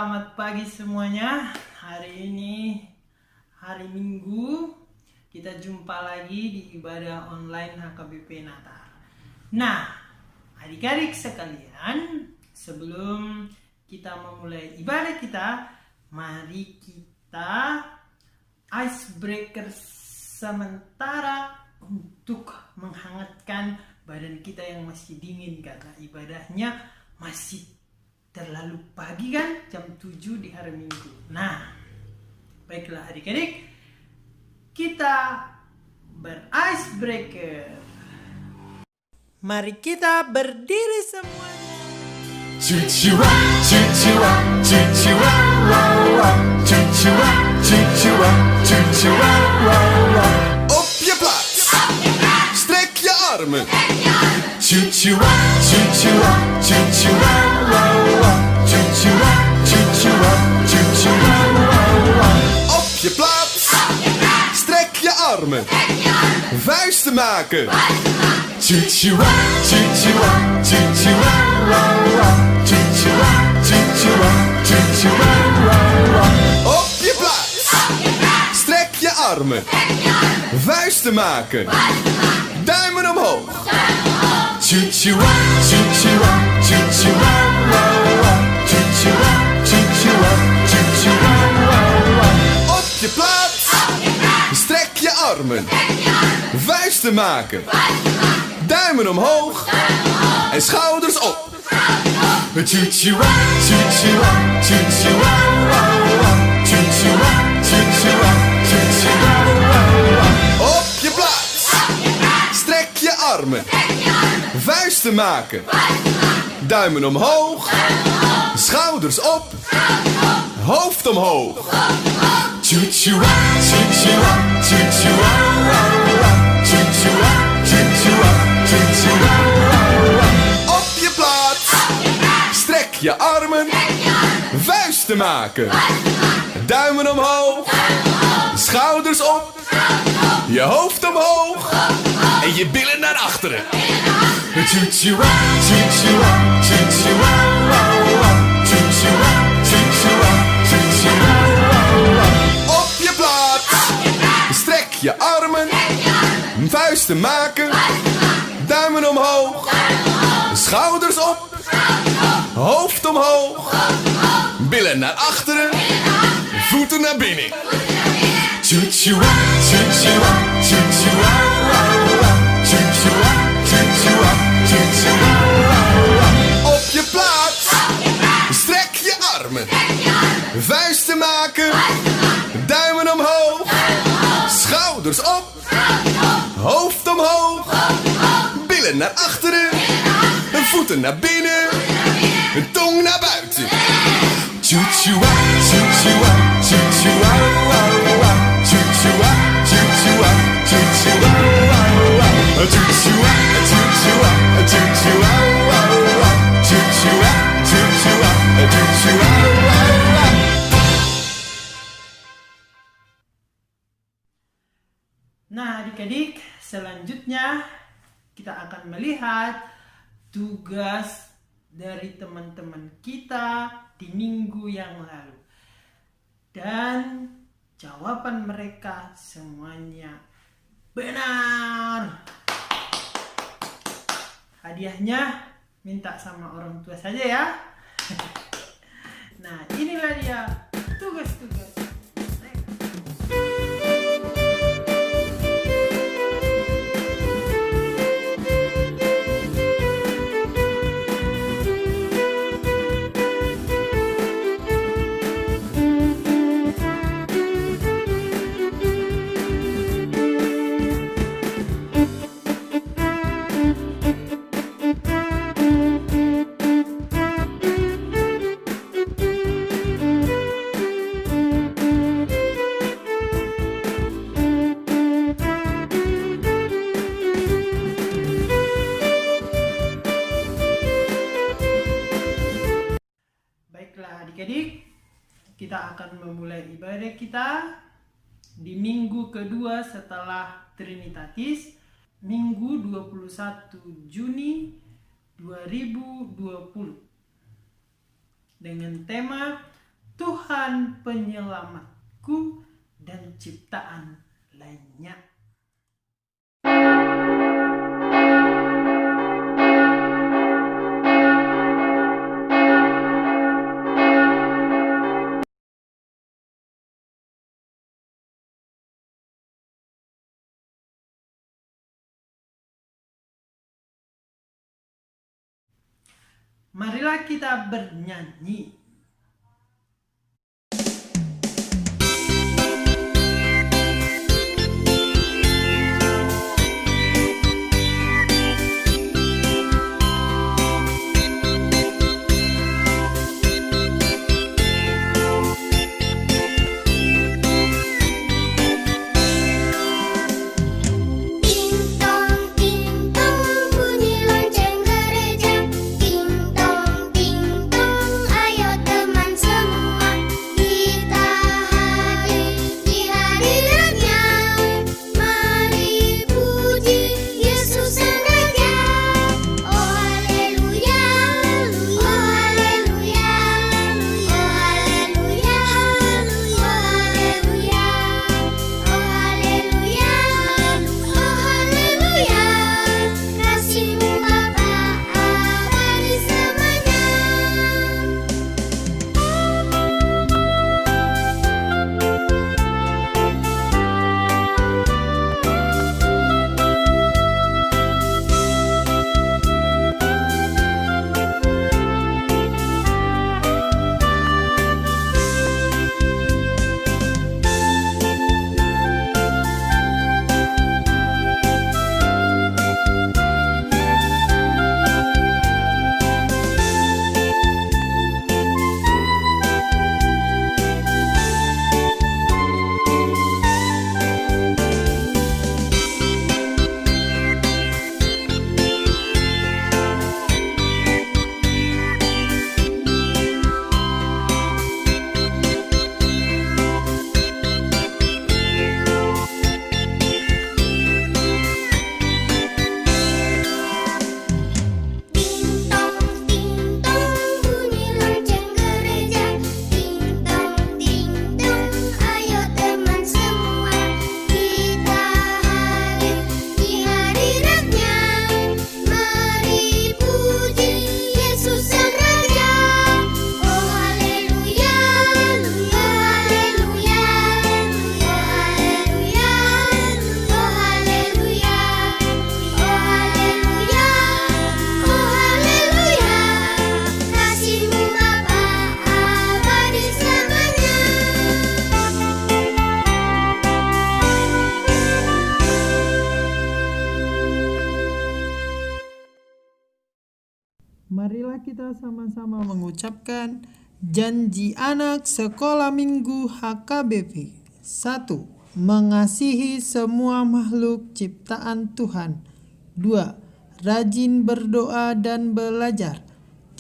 selamat pagi semuanya. Hari ini hari Minggu, kita jumpa lagi di ibadah online HKBP Natal. Nah, adik-adik sekalian, sebelum kita memulai ibadah kita, mari kita icebreaker sementara untuk menghangatkan badan kita yang masih dingin karena ibadahnya masih terlalu pagi kan, jam 7 di hari Minggu. Nah, baiklah adik-adik, kita ber-icebreaker. Mari kita berdiri semuanya. Cucua, cucua, cucua, wow, wow. Cucua, cucua, cucua, wow, wow. Op je plaats, strek je armen. Cucua, cucua, cucua, wow, wow. Cucua, cucua, cucua, wow, wow. Op je plaats, strek je armen. Vuisten maken. Cucua, cucua, cucua, wow, wow. Cucua, cucua, cucua, wow, wow. Op je plaats, strek je armen. Vuisten maken. Duimen omhoog. Cucua, cucua, cucua, wow, wow. Cucua, cucua, cucua, wow, wow. Op je plaats, strek je armen. Vuisten maken. Duimen omhoog. En schouders op. Cucua, cucua, cucua, wow, wow. Cucua, cucua, cucua, wow, wow. Op je plaats, strek je armen. Vuisten maken. Duimen omhoog. Schouders op. Hoofd omhoog. Cucua, cucua, cucua, wow, wow. Cucua, cucua, cucua, wow, wow. Op je plaats, strek je armen. Vuisten maken. Duimen omhoog. Schouders op. Je hoofd omhoog. En je billen naar achteren. Cucua, cucua, cucua, wow, wow. Cucua, cucua, cucua, wow, wow. Op je plaats, strek je armen. Vuisten maken. Duimen omhoog. Schouders op. Hoofd omhoog. Billen naar achteren. Voeten naar binnen. Cucua, cucua, cucua, wow, wow. Cucua, cucua, cucua, wow, wow. Op je plaats, strek je armen. Vuisten maken. Duimen omhoog. Schouders op. Hoofd omhoog. Billen naar achteren. Voeten naar binnen. Tong naar buiten. Cucua, cucua, cucua, wow, wow. Cucua, cucua, cucua, wow, wow. Cucua, cucua, cucua, wow, wow. Cucua, cucua, cucua, wow, wow. Nah adik-adik, selanjutnya kita akan melihat tugas dari teman-teman kita di minggu yang lalu. Dan jawaban mereka semuanya benar. Hadiahnya minta sama orang tua saja ya. Nah, inilah dia tugas-tugas. Adik-adik, kita akan memulai ibadah kita di minggu kedua setelah Trinitatis, Minggu 21 Juni 2020, dengan tema Tuhan penyelamatku dan ciptaan lainnya. Marilah kita bernyanyi. Marilah kita sama-sama mengucapkan janji anak sekolah minggu HKBP. 1. Mengasihi semua makhluk ciptaan Tuhan. 2. Rajin berdoa dan belajar.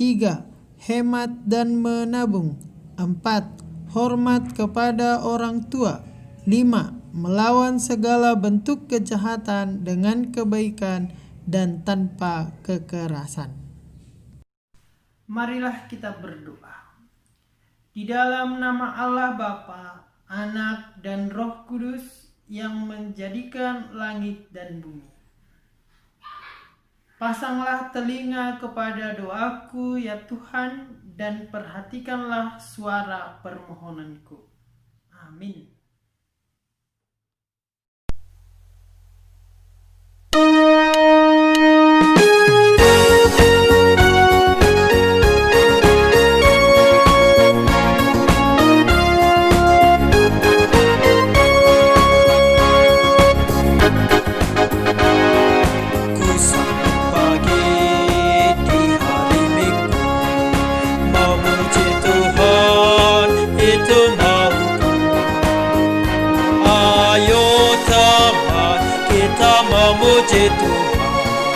3. Hemat dan menabung. 4. Hormat kepada orang tua. 5. Melawan segala bentuk kejahatan dengan kebaikan dan tanpa kekerasan. Marilah kita berdoa. Di dalam nama Allah Bapa, Anak, dan Roh Kudus yang menjadikan langit dan bumi. Pasanglah telinga kepada doaku ya Tuhan, dan perhatikanlah suara permohonanku. Amin. Memuji Tuhan,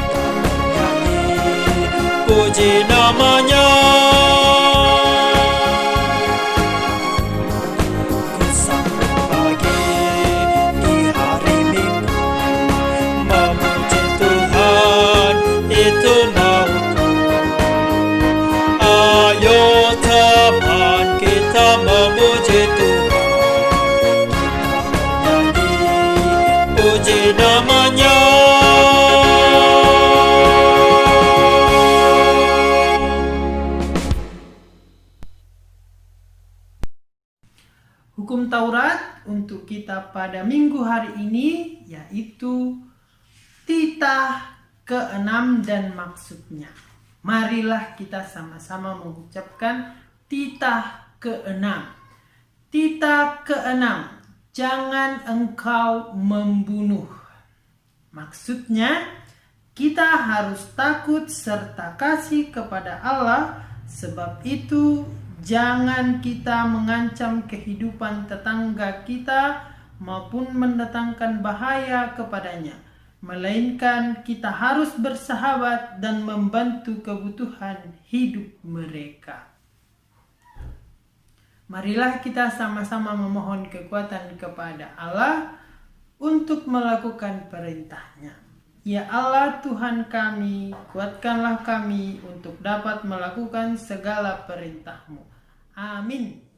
kita bernyanyi, puji namanya. Ku sambut pagi di hari Minggu, memuji Tuhan, itu mauku. Ayo teman memuji namanya. Hukum Taurat untuk kita pada minggu hari ini yaitu titah ke-6 dan maksudnya. Marilah kita sama-sama mengucapkan titah ke-6. Titah ke-6, jangan engkau membunuh. Maksudnya, kita harus takut serta kasih kepada Allah, sebab itu jangan kita mengancam kehidupan tetangga kita maupun mendatangkan bahaya kepadanya, melainkan kita harus bersahabat dan membantu kebutuhan hidup mereka. Marilah kita sama-sama memohon kekuatan kepada Allah untuk melakukan perintahnya. Ya Allah Tuhan kami, kuatkanlah kami untuk dapat melakukan segala perintah-Mu. Amin.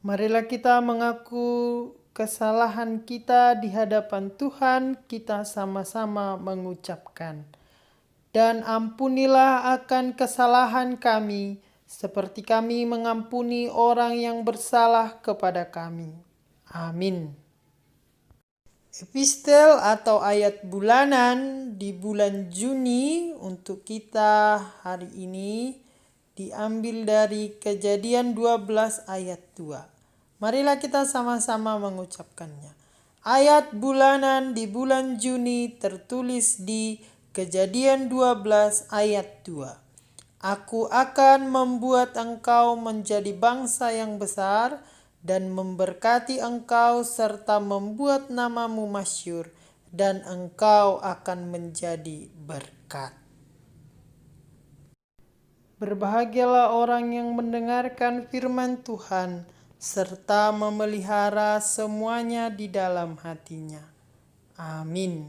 Marilah kita mengaku kesalahan kita di hadapan Tuhan, kita sama-sama mengucapkan. Dan ampunilah akan kesalahan kami, seperti kami mengampuni orang yang bersalah kepada kami. Amin. Epistel atau ayat bulanan di bulan Juni untuk kita hari ini diambil dari Kejadian 12 ayat 2. Marilah kita sama-sama mengucapkannya. Ayat bulanan di bulan Juni tertulis di Kejadian 12 ayat 2. Aku akan membuat engkau menjadi bangsa yang besar dan memberkati engkau serta membuat namamu masyhur dan engkau akan menjadi berkat. Berbahagialah orang yang mendengarkan firman Tuhan serta memelihara semuanya di dalam hatinya. Amin.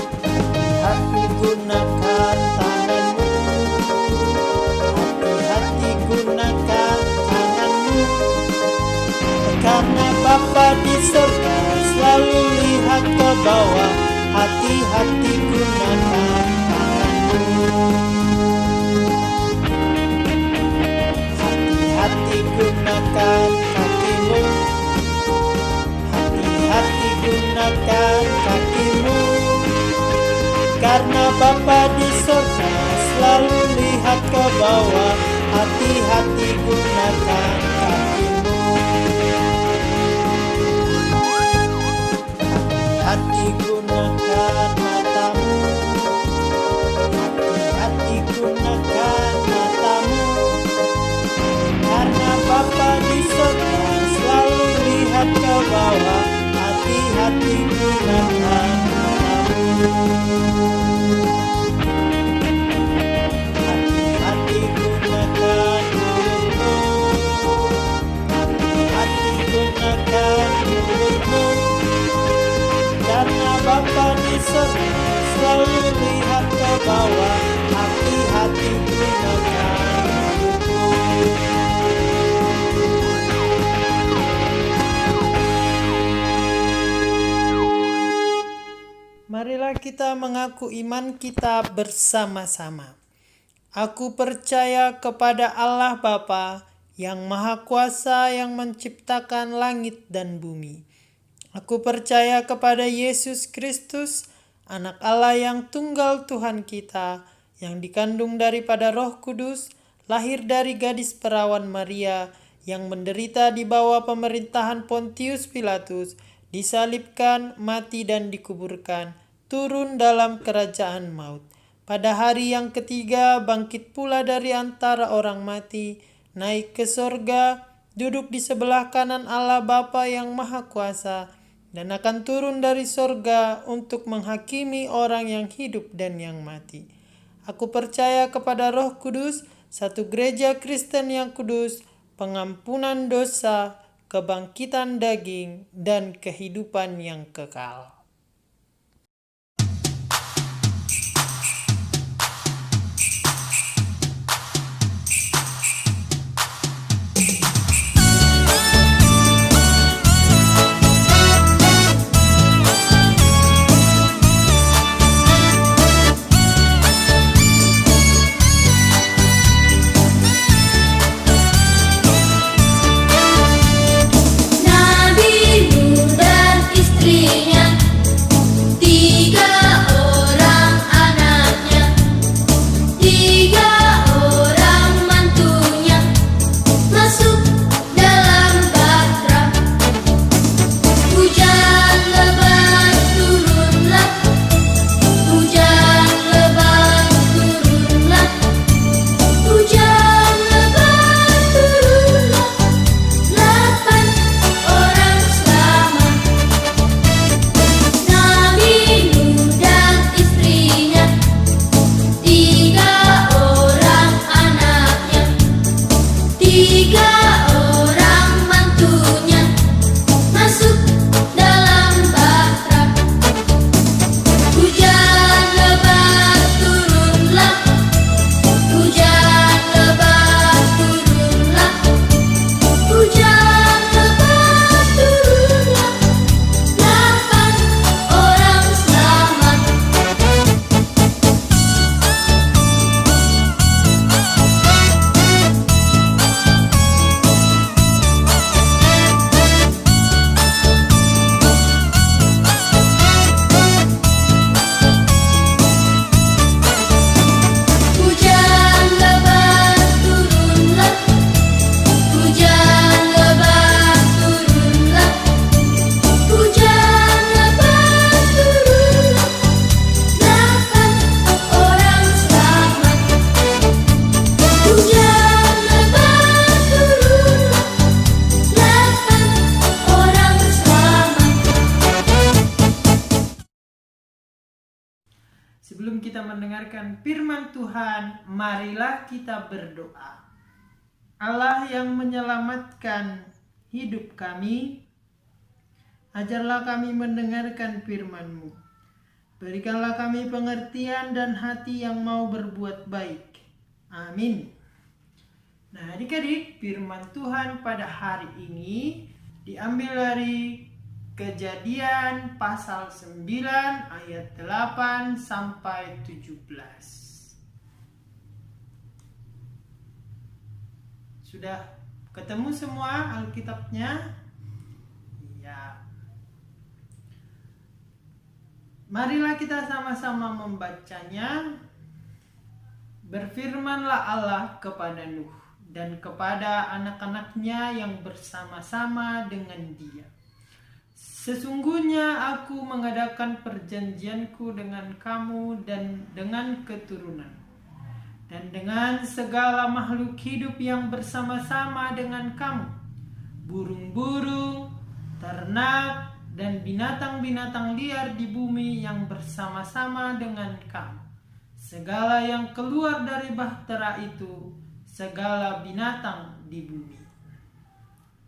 Hati-hati gunakan tanganmu, hati-hati gunakan tanganmu, karena Bapa di surga selalu lihat ke bawah. Hati-hati gunakan tanganmu, hati-hati gunakan kakimu, hati-hati gunakan kakimu, karena Bapa di surga selalu lihat ke bawah. Hati-hati gunakan kakimu, hati gunakan mata. gunakan hati-hati gunakan mulutmu, hati gunakan mulutmu, karena Bapa di surga selalu lihat ke bawah. Hati-hati gunakan mulutmu. Marilah kita mengaku iman kita bersama-sama. Aku percaya kepada Allah Bapa yang Maha Kuasa yang menciptakan langit dan bumi. Aku percaya kepada Yesus Kristus, Anak Allah yang tunggal Tuhan kita, yang dikandung daripada Roh Kudus, lahir dari gadis perawan Maria, yang menderita di bawah pemerintahan Pontius Pilatus, disalibkan, mati dan dikuburkan, turun dalam kerajaan maut. Pada hari yang ketiga bangkit pula dari antara orang mati, naik ke sorga, duduk di sebelah kanan Allah Bapa yang Maha Kuasa, dan akan turun dari sorga untuk menghakimi orang yang hidup dan yang mati. Aku percaya kepada Roh Kudus, satu gereja Kristen yang kudus, pengampunan dosa, kebangkitan daging, dan kehidupan yang kekal. Sebelum kita mendengarkan firman Tuhan, marilah kita berdoa. Allah yang menyelamatkan hidup kami, ajarlah kami mendengarkan firman-Mu. Berikanlah kami pengertian dan hati yang mau berbuat baik. Amin. Nah, adik-adik, firman Tuhan pada hari ini diambil dari Kejadian pasal 9 ayat 8 sampai 17. Sudah ketemu semua Alkitabnya? Ya. Marilah kita sama-sama membacanya. Berfirmanlah Allah kepada Nuh dan kepada anak-anaknya yang bersama-sama dengan dia. Sesungguhnya aku mengadakan perjanjianku dengan kamu dan dengan keturunan, dan dengan segala makhluk hidup yang bersama-sama dengan kamu, burung-burung, ternak, dan binatang-binatang liar di bumi yang bersama-sama dengan kamu. Segala yang keluar dari bahtera itu, segala binatang di bumi.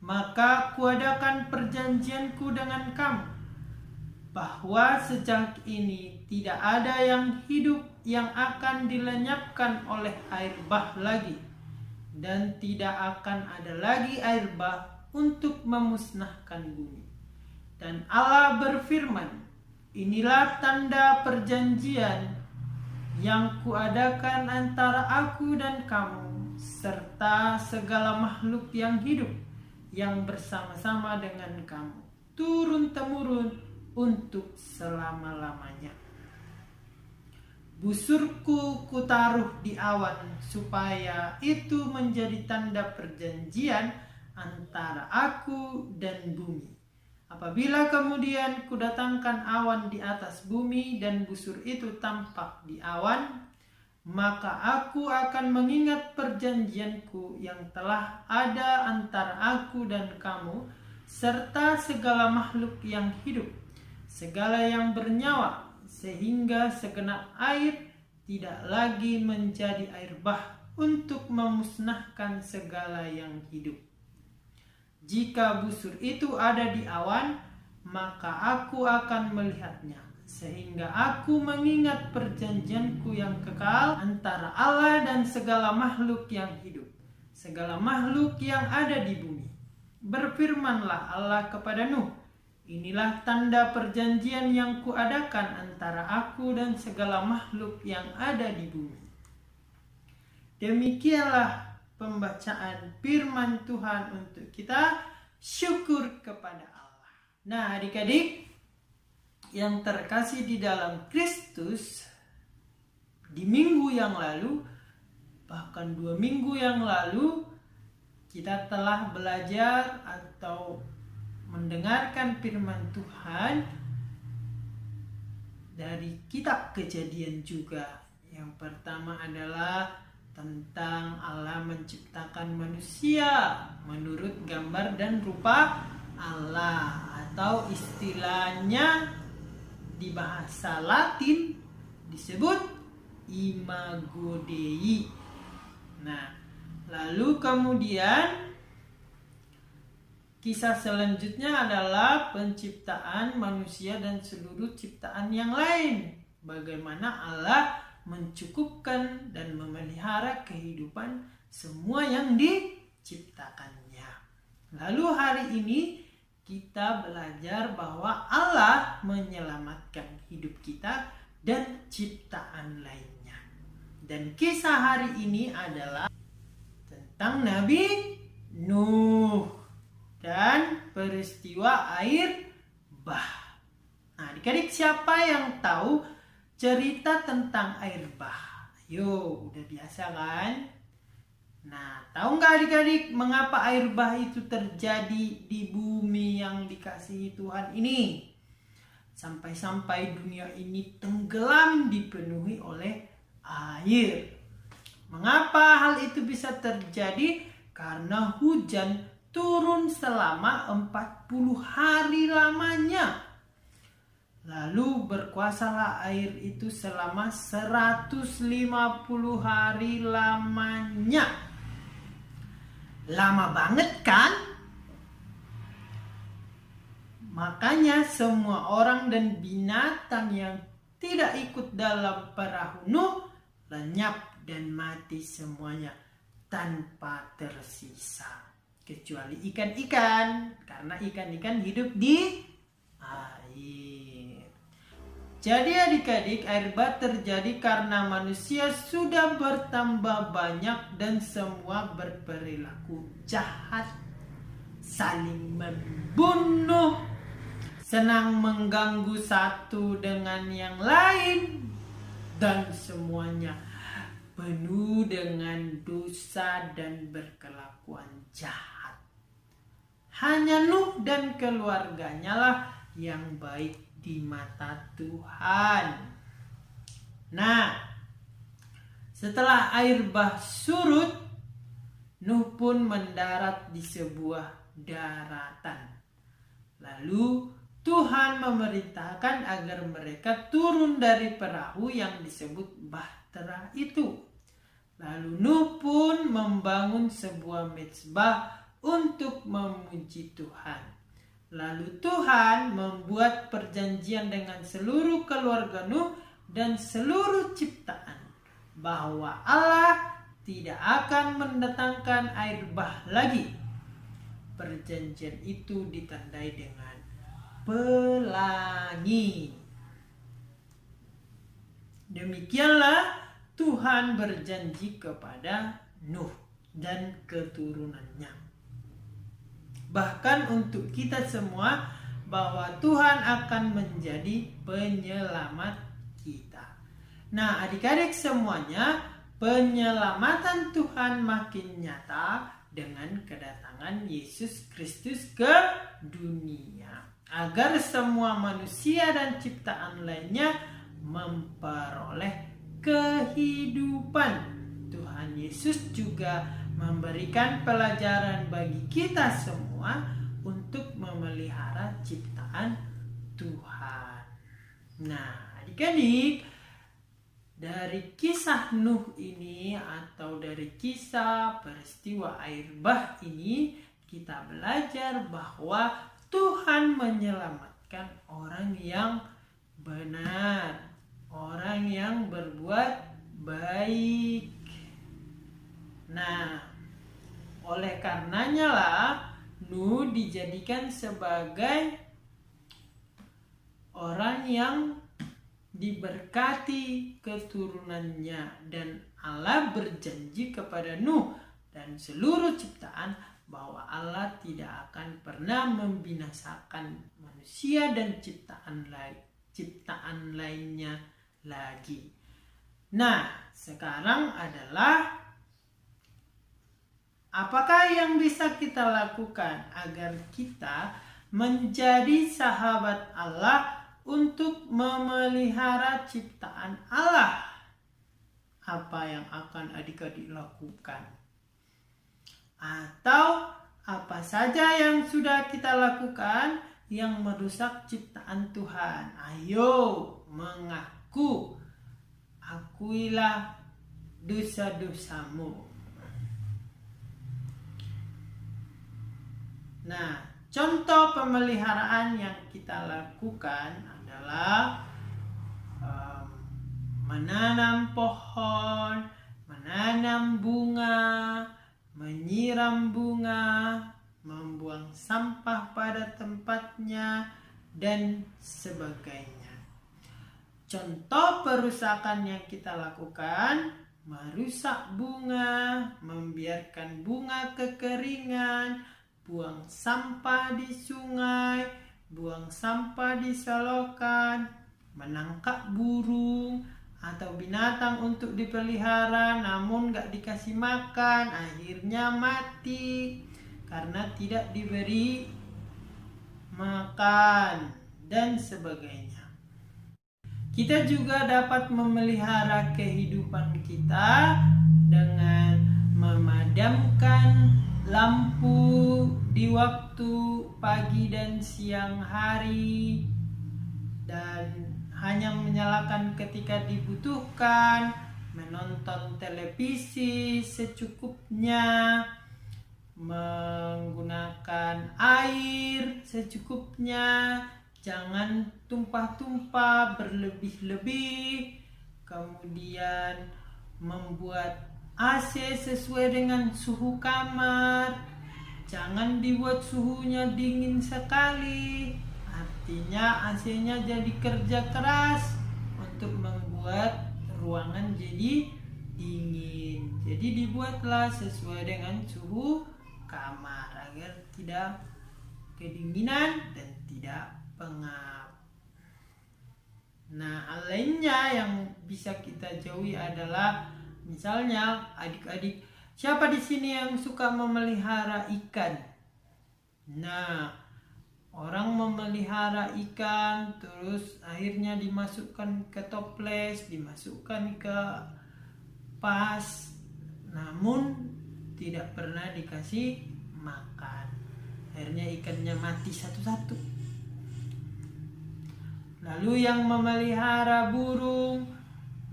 Maka kuadakan perjanjianku dengan kamu, bahwa sejak ini tidak ada yang hidup yang akan dilenyapkan oleh air bah lagi, dan tidak akan ada lagi air bah untuk memusnahkan bumi. Dan Allah berfirman, inilah tanda perjanjian yang kuadakan antara aku dan kamu, serta segala makhluk yang hidup yang bersama-sama dengan kamu, turun-temurun untuk selama-lamanya. Busurku kutaruh di awan, supaya itu menjadi tanda perjanjian antara aku dan bumi. Apabila kemudian kudatangkan awan di atas bumi dan busur itu tampak di awan, maka aku akan mengingat perjanjianku yang telah ada antara aku dan kamu, serta segala makhluk yang hidup, segala yang bernyawa, sehingga segenap air tidak lagi menjadi air bah untuk memusnahkan segala yang hidup. Jika busur itu ada di awan, maka aku akan melihatnya, sehingga aku mengingat perjanjianku yang kekal antara Allah dan segala makhluk yang hidup, segala makhluk yang ada di bumi. Berfirmanlah Allah kepada Nuh, inilah tanda perjanjian yang kuadakan antara aku dan segala makhluk yang ada di bumi. Demikianlah pembacaan firman Tuhan untuk kita. Syukur kepada Allah. Nah, adik-adik yang terkasih di dalam Kristus, di minggu yang lalu, bahkan 2 minggu yang lalu, kita telah belajar atau mendengarkan firman Tuhan dari kitab Kejadian juga. Yang pertama adalah tentang Allah menciptakan manusia menurut gambar dan rupa Allah, atau istilahnya di bahasa Latin disebut Imago Dei. Nah, lalu kemudian kisah selanjutnya adalah penciptaan manusia dan seluruh ciptaan yang lain. Bagaimana Allah mencukupkan dan memelihara kehidupan semua yang diciptakannya. Lalu hari ini kita belajar bahwa Allah menyelamatkan hidup kita dan ciptaan lainnya. Dan kisah hari ini adalah tentang Nabi Nuh dan peristiwa air bah. Nah, adik-adik, siapa yang tahu cerita tentang air bah? Yo, udah biasa kan? Nah, tahu nggak adik-adik mengapa air bah itu terjadi di bumi yang dikasihi Tuhan ini? Sampai-sampai dunia ini tenggelam dipenuhi oleh air. Mengapa hal itu bisa terjadi? Karena hujan turun selama 40 hari lamanya. Lalu berkuasalah air itu selama 150 hari lamanya. Lama banget kan? Makanya semua orang dan binatang yang tidak ikut dalam perahu Nuh lenyap dan mati semuanya tanpa tersisa. Kecuali ikan-ikan, karena ikan-ikan hidup di air. Jadi adik-adik, air bah terjadi karena manusia sudah bertambah banyak dan semua berperilaku jahat, saling membunuh, senang mengganggu satu dengan yang lain, dan semuanya penuh dengan dosa dan berkelakuan jahat. Hanya Nuh dan keluarganya lah yang baik di mata Tuhan. Nah, setelah air bah surut, Nuh pun mendarat di sebuah daratan. Lalu Tuhan memerintahkan agar mereka turun dari perahu yang disebut bahtera itu. Lalu Nuh pun membangun sebuah mezbah untuk memuji Tuhan. Lalu Tuhan membuat perjanjian dengan seluruh keluarga Nuh dan seluruh ciptaan bahwa Allah tidak akan mendatangkan air bah lagi. Perjanjian itu ditandai dengan pelangi. Demikianlah Tuhan berjanji kepada Nuh dan keturunannya. Bahkan untuk kita semua bahwa Tuhan akan menjadi penyelamat kita. Nah, adik-adik semuanya, penyelamatan Tuhan makin nyata dengan kedatangan Yesus Kristus ke dunia, agar semua manusia dan ciptaan lainnya memperoleh kehidupan. Tuhan Yesus juga memberikan pelajaran bagi kita semua untuk memelihara ciptaan Tuhan. Nah, adik-adik, dari kisah Nuh ini atau dari kisah peristiwa air bah ini, kita belajar bahwa Tuhan menyelamatkan orang yang benar, orang yang berbuat baik. Nah, oleh karenanya lah Nuh dijadikan sebagai orang yang diberkati keturunannya, dan Allah berjanji kepada Nuh dan seluruh ciptaan bahwa Allah tidak akan pernah membinasakan manusia dan ciptaan lainnya lagi. Nah, sekarang adalah apakah yang bisa kita lakukan agar kita menjadi sahabat Allah untuk memelihara ciptaan Allah? Apa yang akan adik-adik lakukan? Atau apa saja yang sudah kita lakukan yang merusak ciptaan Tuhan? Ayo mengaku, akuilah dosa-dosamu. Nah, contoh pemeliharaan yang kita lakukan adalah menanam pohon, menanam bunga, menyiram bunga, membuang sampah pada tempatnya, dan sebagainya. Contoh perusakan yang kita lakukan: merusak bunga, membiarkan bunga kekeringan, buang sampah di sungai, buang sampah di selokan, menangkap burung atau binatang untuk dipelihara namun gak dikasih makan, akhirnya mati karena tidak diberi makan, dan sebagainya. Kita juga dapat memelihara kehidupan kita dengan memadamkan lampu di waktu pagi dan siang hari, dan hanya menyalakan ketika dibutuhkan, menonton televisi secukupnya, menggunakan air secukupnya, jangan tumpah-tumpah berlebih-lebih, kemudian membuat AC sesuai dengan suhu kamar, jangan dibuat suhunya dingin sekali, artinya AC-nya jadi kerja keras untuk membuat ruangan jadi dingin. Jadi dibuatlah sesuai dengan suhu kamar agar tidak kedinginan dan tidak pengap. Nah, hal lainnya yang bisa kita jauhi adalah misalnya adik-adik, siapa di sini yang suka memelihara ikan? Nah, orang memelihara ikan terus akhirnya dimasukkan ke toples, dimasukkan ke pas, namun tidak pernah dikasih makan. Akhirnya ikannya mati satu-satu. Lalu yang memelihara burung,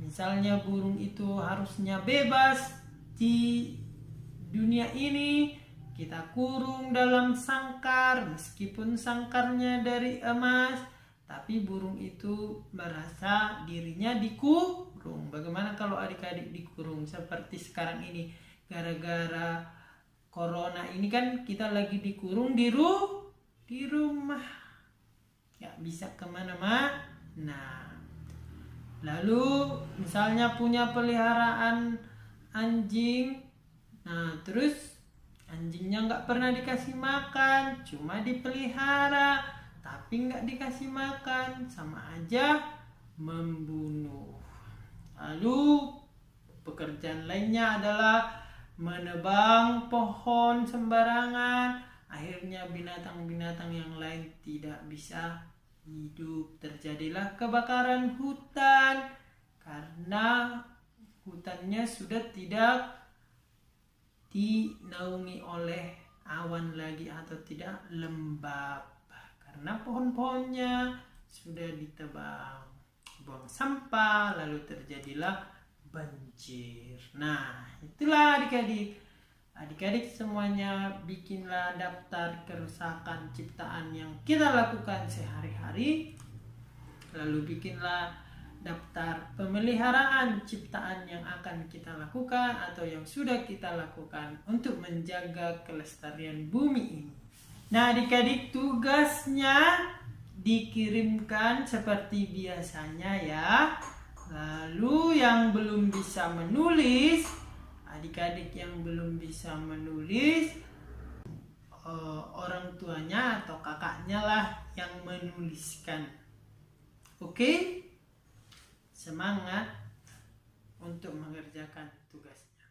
misalnya burung itu harusnya bebas di dunia ini, kita kurung dalam sangkar, meskipun sangkarnya dari emas, tapi burung itu merasa dirinya dikurung. Bagaimana kalau adik-adik dikurung seperti sekarang ini? Gara-gara corona ini kan kita lagi dikurung di rumah, nggak bisa kemana-mana. Nah, lalu misalnya punya peliharaan anjing, nah terus anjingnya nggak pernah dikasih makan, cuma dipelihara tapi nggak dikasih makan, sama aja membunuh. Lalu pekerjaan lainnya adalah menebang pohon sembarangan, akhirnya binatang-binatang yang lain tidak bisa hidup. Terjadilah kebakaran hutan karena hutannya sudah tidak dinaungi oleh awan lagi atau tidak lembab karena pohon-pohonnya sudah ditebang. Buang sampah, lalu terjadilah banjir. Nah, itulah adik-adik semuanya, bikinlah daftar kerusakan ciptaan yang kita lakukan sehari-hari, lalu bikinlah daftar pemeliharaan ciptaan yang akan kita lakukan atau yang sudah kita lakukan untuk menjaga kelestarian bumi ini. Nah, adik-adik, tugasnya dikirimkan seperti biasanya ya. Lalu yang belum bisa menulis, adik-adik yang belum bisa menulis, orang tuanya atau kakaknya lah yang menuliskan. Oke? Semangat untuk mengerjakan tugasnya.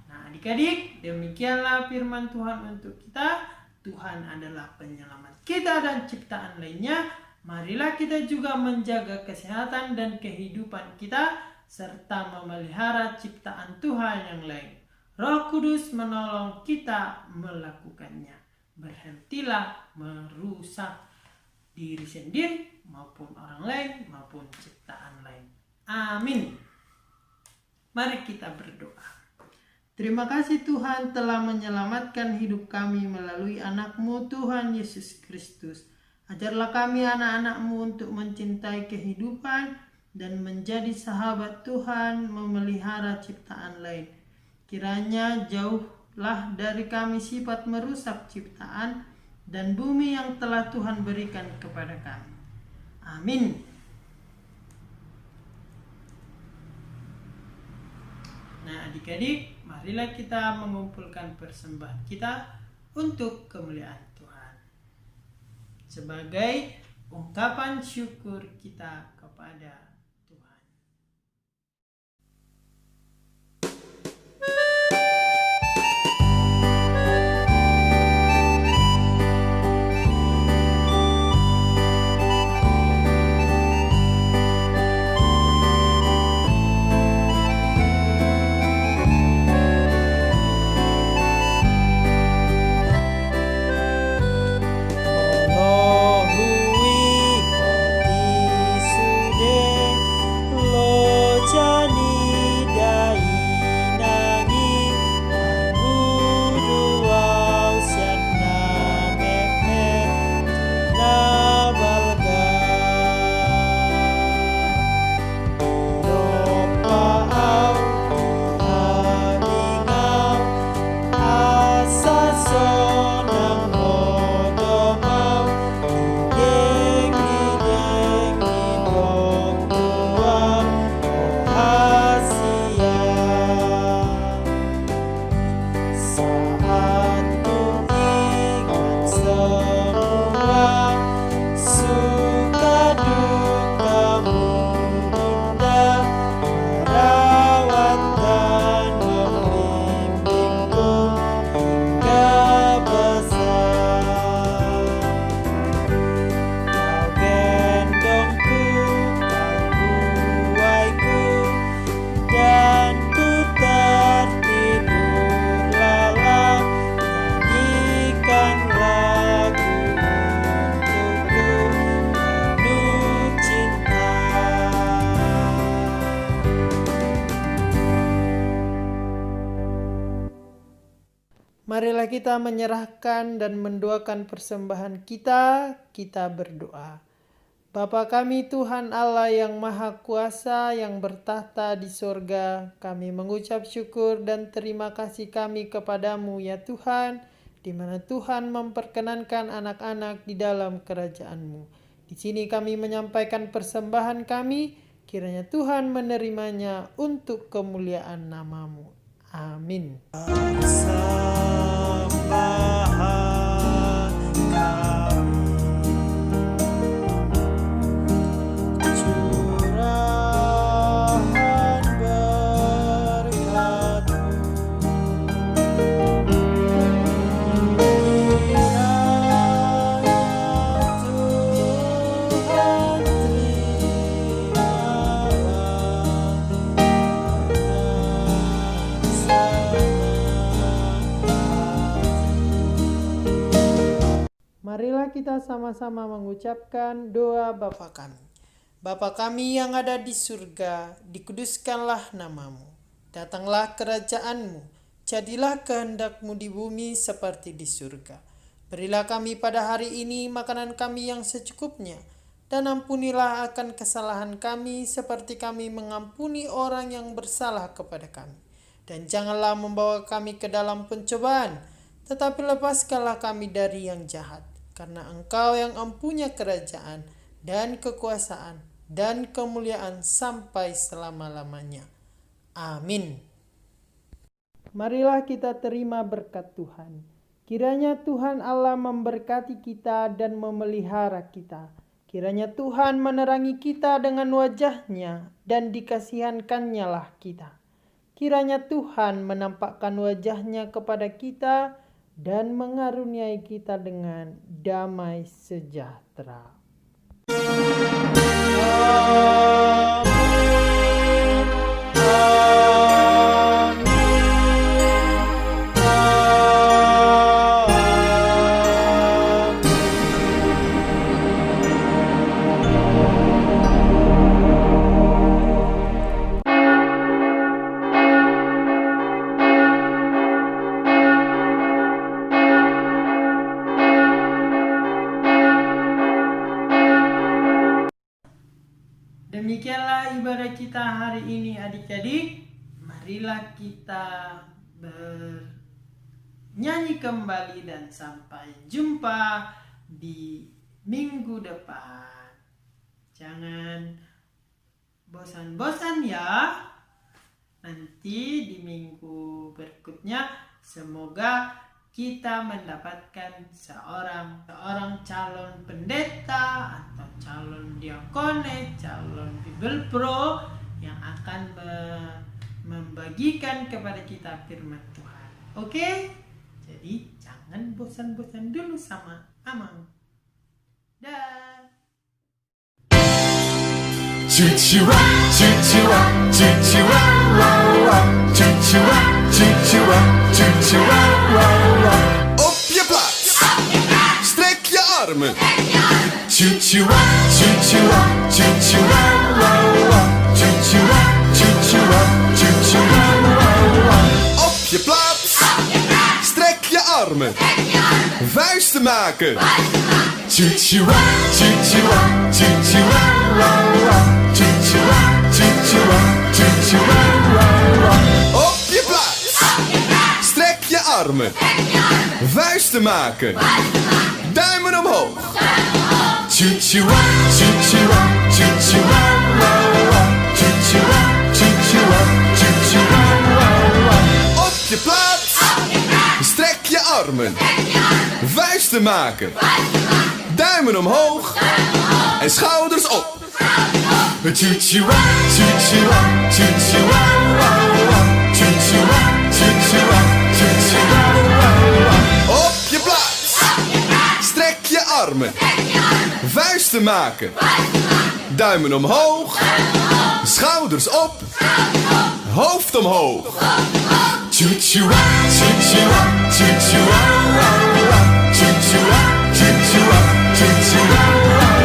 Nah, adik-adik, demikianlah firman Tuhan untuk kita. Tuhan adalah penyelamat kita dan ciptaan lainnya. Marilah kita juga menjaga kesehatan dan kehidupan kita serta memelihara ciptaan Tuhan yang lain. Roh Kudus menolong kita melakukannya. Berhentilah merusak diri sendiri maupun orang lain maupun ciptaan lain. Amin. Mari kita berdoa. Terima kasih Tuhan telah menyelamatkan hidup kami melalui anak-Mu Tuhan Yesus Kristus. Ajarlah kami anak-anak-Mu untuk mencintai kehidupan dan menjadi sahabat Tuhan, memelihara ciptaan lain. Kiranya jauhlah dari kami sifat merusak ciptaan dan bumi yang telah Tuhan berikan kepada kami. Amin. Nah, adik-adik, marilah kita mengumpulkan persembahan kita untuk kemuliaan Tuhan sebagai ungkapan syukur kita kepada Tuhan. Oloh hui mati sude kita menyerahkan dan mendoakan persembahan kita berdoa. Bapa kami Tuhan Allah yang Maha Kuasa yang bertahta di sorga, kami mengucap syukur dan terima kasih kami kepadamu ya Tuhan, di mana Tuhan memperkenankan anak-anak di dalam kerajaan-Mu. Di sini kami menyampaikan persembahan kami, kiranya Tuhan menerimanya untuk kemuliaan nama-Mu. Amin. Persembahan kami, curahan berkat-Mu, kiranya Tuhan Marilah kita sama-sama mengucapkan doa Bapa kami. Bapa kami yang ada di surga, dikuduskanlah nama-Mu. Datanglah kerajaan-Mu, jadilah kehendak-Mu di bumi seperti di surga. Berilah kami pada hari ini makanan kami yang secukupnya, dan ampunilah akan kesalahan kami seperti kami mengampuni orang yang bersalah kepada kami. Dan janganlah membawa kami ke dalam pencobaan, tetapi lepaskanlah kami dari yang jahat. Karena Engkau yang empunya kerajaan dan kekuasaan dan kemuliaan sampai selama-lamanya. Amin. Marilah kita terima berkat Tuhan. Kiranya Tuhan Allah memberkati kita dan memelihara kita. Kiranya Tuhan menerangi kita dengan wajah-Nya dan dikasihankan-Nya lah kita. Kiranya Tuhan menampakkan wajah-Nya kepada kita dan mengaruniai kita dengan damai sejahtera. Demikianlah ibadah kita hari ini adik-adik. Marilah kita bernyanyi kembali dan sampai jumpa di minggu depan. Jangan bosan-bosan ya. Nanti di minggu berikutnya semoga kita mendapatkan seorang calon pendeta atau calon diakone, calon Bible Pro yang akan membagikan kepada kita firman Tuhan. Oke? Jadi jangan bosan-bosan dulu sama Amang. Dah. Choo-choo-wa, choo-choo-wa, choo-choo-wa, wa-wa. Choo-choo-wa, choo-choo-wa, choo-choo-wa, wa-wa. Op je plaats. Strek je armen. Choo-choo-wa, choo-choo-wa, choo-choo-wa, wa-wa. Choo-choo-wa, choo-choo-wa, choo-choo-wa, wa-wa. Op je plaats. Strek je armen. Vuisten maken. Choo-choo-wa, choo-choo-wa, choo-choo-wa, wa-wa. Choo-choo-wa, choo-choo-wa, choo-choo-wa, wa-wa. Op je plaats. Strek je armen. Vuisten maken. Duimen omhoog. Choo-choo-wa, choo-choo-wa, choo-choo-wa, wa-wa. Choo-choo-wa, choo-choo-wa, choo-choo-wa, wa-wa. Op je plaats. Strek je armen. Vuisten maken. Duimen omhoog. En schouders op. Choo-choo-wa, choo-choo-wa, choo-choo-wa, wa-wa. Choo-choo-wa, choo-choo-wa, choo-choo-wa, wa-wa. Op je plaats. Strek je armen. Vuisten maken. Duimen omhoog. Schouders op. Hoofd omhoog. Choo-choo-wa, choo-choo-wa, choo-choo-wa, wa-wa. Choo-choo-wa, choo-choo-wa, choo-choo-wa,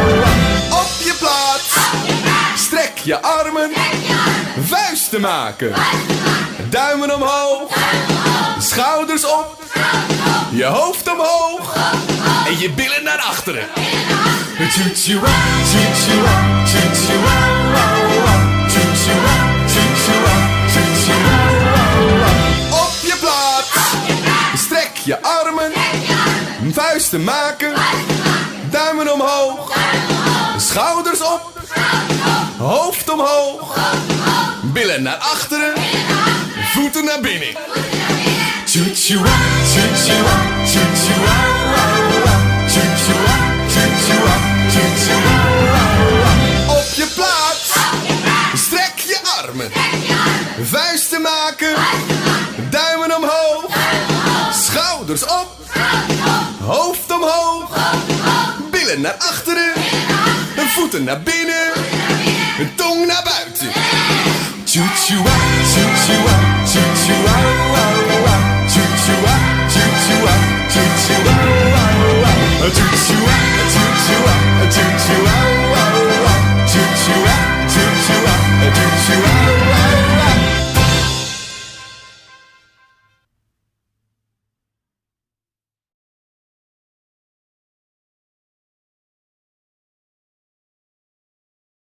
wa-wa. Op je plaats. Strek je armen. Vuisten maken. Duimen omhoog. Schouders op. Je hoofd omhoog. En je billen naar achteren. Choo-choo-wa, choo-choo-wa, choo-choo-wa, wa-wa. Choo-choo-wa, choo-choo-wa, choo-choo-wa, wa-wa. Op je plaats. Strek je armen. Vuisten maken. Duimen omhoog. Schouders op. Hoofd omhoog. Billen naar achteren. Voeten naar binnen. Choo-choo-wa, choo-choo-wa, choo-choo-wa, wa-wa. Choo-choo-wa, choo-choo-wa, choo-choo-wa, wa-wa. Op je plaats. Strek je armen. Vuisten maken. Duimen omhoog. Schouders op. Hoofd omhoog. Billen naar achteren. Voeten naar binnen. Tong naar buiten. Choo-choo-wa, choo-choo-wa, choo-choo-wa.